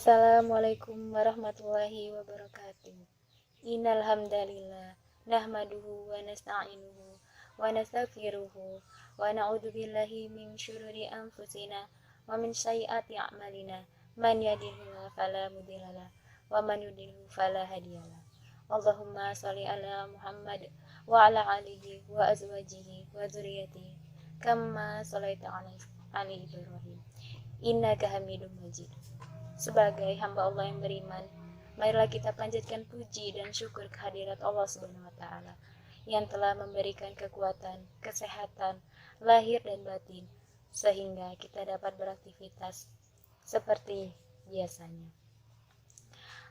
Assalamualaikum warahmatullahi wabarakatuh. Innal hamdalillah nahmaduhu wa nasta'inuhu wa nastaghfiruhu wa na'udzu billahi min syururi anfusina wa min sayyiati a'malina. Man yahdihillahu fala mudhillalah wa man yudhlil fala hadiyalah. Allahumma shalli ala Muhammad wa ala alihi wa azwajihi wa dzurriyyatihi kama shallaita ala ali Ibrahim innaka Hamidum Majid. Sebagai hamba Allah yang beriman, marilah kita panjatkan puji dan syukur kehadirat Allah Subhanahu wa taala yang telah memberikan kekuatan, kesehatan, lahir dan batin sehingga kita dapat beraktivitas seperti biasanya.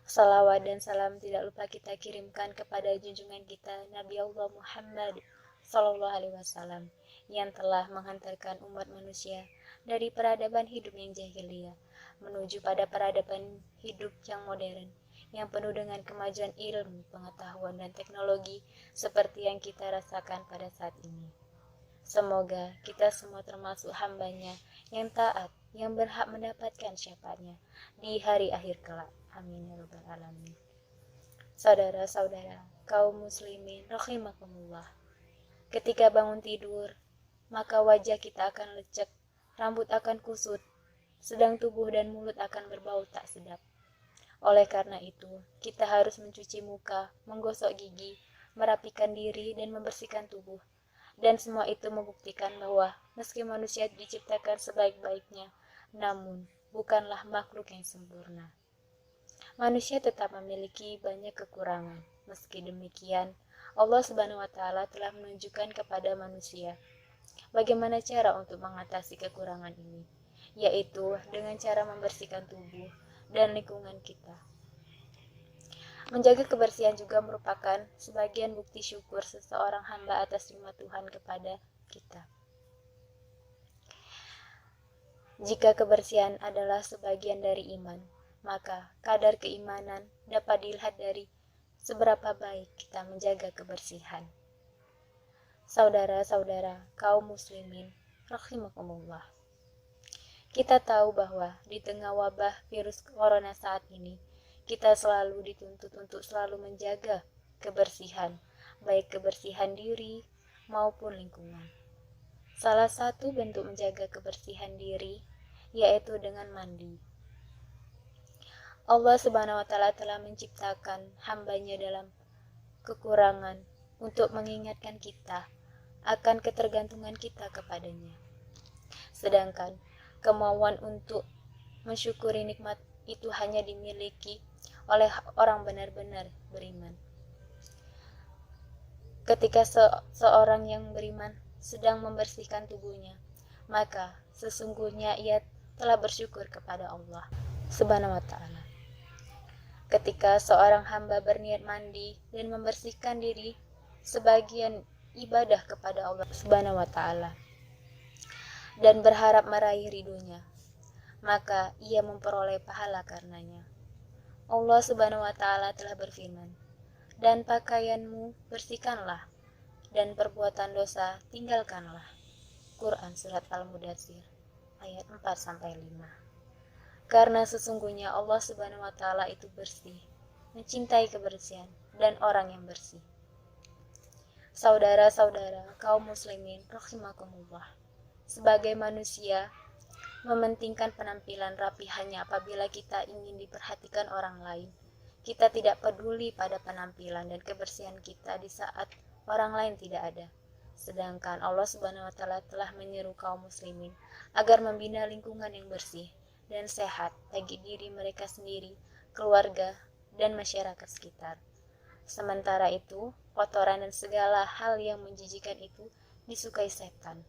Salawat dan salam tidak lupa kita kirimkan kepada junjungan kita Nabi Allah Muhammad Sallallahu Alaihi Wasallam yang telah menghantarkan umat manusia dari peradaban hidup yang jahiliyah menuju pada peradaban hidup yang modern, yang penuh dengan kemajuan ilmu, pengetahuan, dan teknologi seperti yang kita rasakan pada saat ini. Semoga kita semua termasuk hambanya yang taat, yang berhak mendapatkan syafaatnya di hari akhir kelak. Amin ya rabbal alamin. Saudara-saudara, kaum muslimin rahimakumullah. Ketika bangun tidur, maka wajah kita akan lecek, rambut akan kusut, sedang tubuh dan mulut akan berbau tak sedap. Oleh karena itu, kita harus mencuci muka, menggosok gigi, merapikan diri, dan membersihkan tubuh. Dan semua itu membuktikan bahwa meski manusia diciptakan sebaik-baiknya, namun bukanlah makhluk yang sempurna. Manusia tetap memiliki banyak kekurangan. Meski demikian, Allah Subhanahu wa taala telah menunjukkan kepada manusia bagaimana cara untuk mengatasi kekurangan ini, yaitu dengan cara membersihkan tubuh dan lingkungan kita. Menjaga kebersihan juga merupakan sebagian bukti syukur seseorang hamba atas nikmat Tuhan kepada kita. Jika kebersihan adalah sebagian dari iman, maka kadar keimanan dapat dilihat dari seberapa baik kita menjaga kebersihan. Saudara-saudara kaum muslimin rahimakumullah. Kita tahu bahwa di tengah wabah virus corona saat ini, kita selalu dituntut untuk selalu menjaga kebersihan, baik kebersihan diri maupun lingkungan. Salah satu bentuk menjaga kebersihan diri yaitu dengan mandi. Allah Subhanahu wa taala telah menciptakan hambanya dalam kekurangan untuk mengingatkan kita akan ketergantungan kita kepadanya. Sedangkan kemauan untuk mensyukuri nikmat itu hanya dimiliki oleh orang benar-benar beriman. Ketika seorang yang beriman sedang membersihkan tubuhnya, maka sesungguhnya ia telah bersyukur kepada Allah Subhanahu wa taala. Ketika seorang hamba berniat mandi dan membersihkan diri, sebagian ibadah kepada Allah Subhanahu wa taala dan berharap meraih ridhonya, maka ia memperoleh pahala karenanya. Allah Subhanahu wa taala telah berfirman, "Dan pakaianmu bersihkanlah, dan perbuatan dosa tinggalkanlah." Quran Surat Al-Mudatsir ayat 4-5. Karena sesungguhnya Allah Subhanahu wa taala itu bersih, mencintai kebersihan dan orang yang bersih. Saudara-saudara kaum muslimin rahimakumullah. Sebagai manusia, mementingkan penampilan rapi hanya apabila kita ingin diperhatikan orang lain. Kita tidak peduli pada penampilan dan kebersihan kita di saat orang lain tidak ada. Sedangkan Allah Subhanahu wa taala telah menyeru kaum muslimin agar membina lingkungan yang bersih dan sehat bagi diri mereka sendiri, keluarga, dan masyarakat sekitar. Sementara itu, kotoran dan segala hal yang menjijikan itu disukai setan.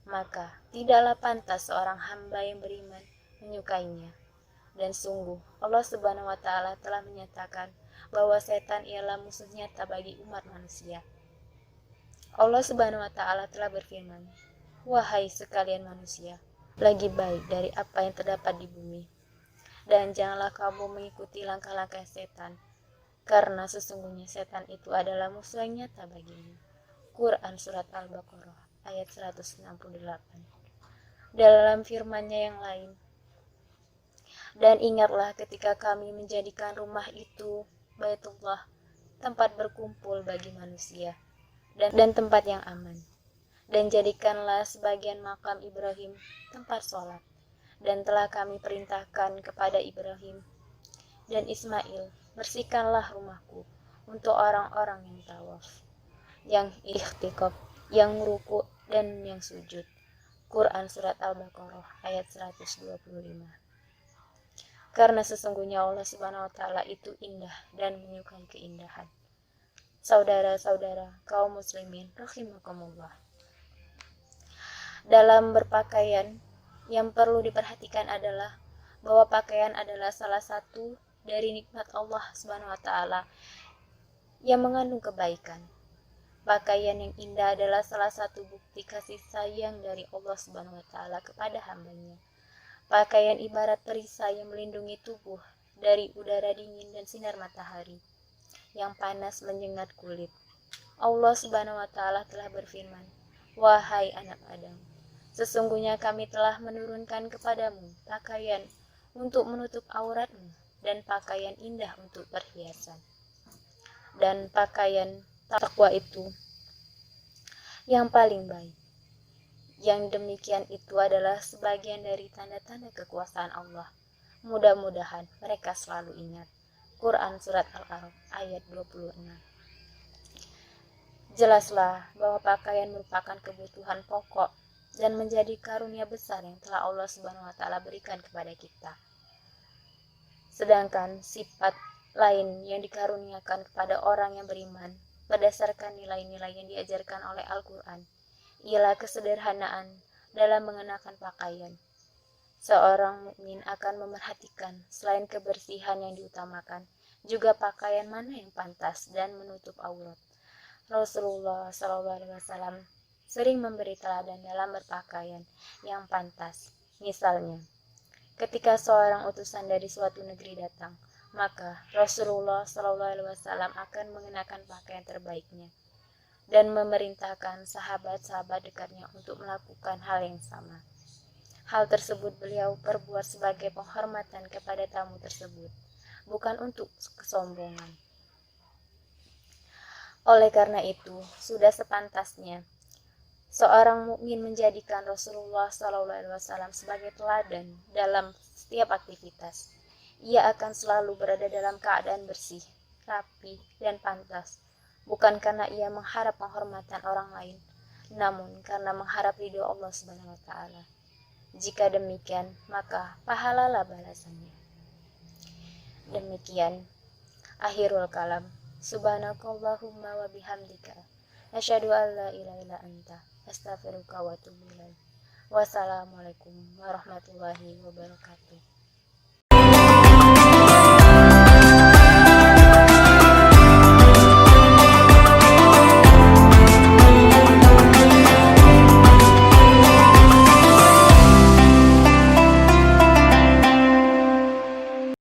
Maka tidaklah pantas seorang hamba yang beriman menyukainya. Dan sungguh Allah Subhanahu wa taala telah menyatakan bahwa setan ialah musuh nyata bagi umat manusia. Allah Subhanahu wa taala telah berfirman, "Wahai sekalian manusia, lagi baik dari apa yang terdapat di bumi. Dan janganlah kamu mengikuti langkah-langkah setan, karena sesungguhnya setan itu adalah musuh yang nyata bagimu." Quran Surat Al-Baqarah ayat 168. Dalam firman-Nya yang lain, Dan ingatlah ketika kami menjadikan rumah itu, Baitullah, tempat berkumpul bagi manusia, dan tempat yang aman. Dan jadikanlah sebagian makam Ibrahim tempat sholat. Dan telah kami perintahkan kepada Ibrahim dan Ismail, bersihkanlah rumahku untuk orang-orang yang tawaf, yang ikhtikaf, yang ruku dan yang sujud. Quran Surat Al-Baqarah ayat 125. Karena sesungguhnya Allah Subhanahu wa Ta'ala itu indah dan menyukai keindahan. Saudara-saudara kaum muslimin rahimakumullah, dalam berpakaian yang perlu diperhatikan adalah bahwa pakaian adalah salah satu dari nikmat Allah Subhanahu wa Ta'ala yang mengandung kebaikan. Pakaian yang indah adalah salah satu bukti kasih sayang dari Allah Subhanahu wa Ta'ala kepada hambanya. Pakaian ibarat perisai yang melindungi tubuh dari udara dingin dan sinar matahari yang panas menyengat kulit. Allah Subhanahu wa Ta'ala telah berfirman, "Wahai anak Adam, sesungguhnya kami telah menurunkan kepadamu pakaian untuk menutup auratmu dan pakaian indah untuk perhiasan. Dan pakaian takwa itu yang paling baik. Yang demikian itu adalah sebagian dari tanda-tanda kekuasaan Allah. Mudah-mudahan mereka selalu ingat." Quran Surat Al-A'raf ayat 26. Jelaslah bahwa pakaian merupakan kebutuhan pokok dan menjadi karunia besar yang telah Allah Subhanahu wa Ta'ala berikan kepada kita. Sedangkan sifat lain yang dikaruniakan kepada orang yang beriman berdasarkan nilai-nilai yang diajarkan oleh Al-Quran ialah kesederhanaan dalam mengenakan pakaian. Seorang mukmin akan memerhatikan selain kebersihan yang diutamakan, juga pakaian mana yang pantas dan menutup aurat. Rasulullah SAW sering memberi teladan dalam berpakaian yang pantas. Misalnya, ketika seorang utusan dari suatu negeri datang, maka Rasulullah SAW akan mengenakan pakaian terbaiknya dan memerintahkan sahabat-sahabat dekatnya untuk melakukan hal yang sama. Hal tersebut beliau perbuat sebagai penghormatan kepada tamu tersebut, bukan untuk kesombongan. Oleh karena itu, sudah sepantasnya seorang mukmin menjadikan Rasulullah SAW sebagai teladan dalam setiap aktivitas. Ia akan selalu berada dalam keadaan bersih, rapi, dan pantas, bukan karena ia mengharap penghormatan orang lain, namun karena mengharap ridho Allah Subhanahu wa Ta'ala. Jika demikian, maka pahalalah balasannya. Demikian akhirul kalam. Subhanakallahumma wa bihamdika asyhadu an la ilaha illa anta astaghfiruka wa atubu ilaik. Wassalamualaikum warahmatullahi wabarakatuh.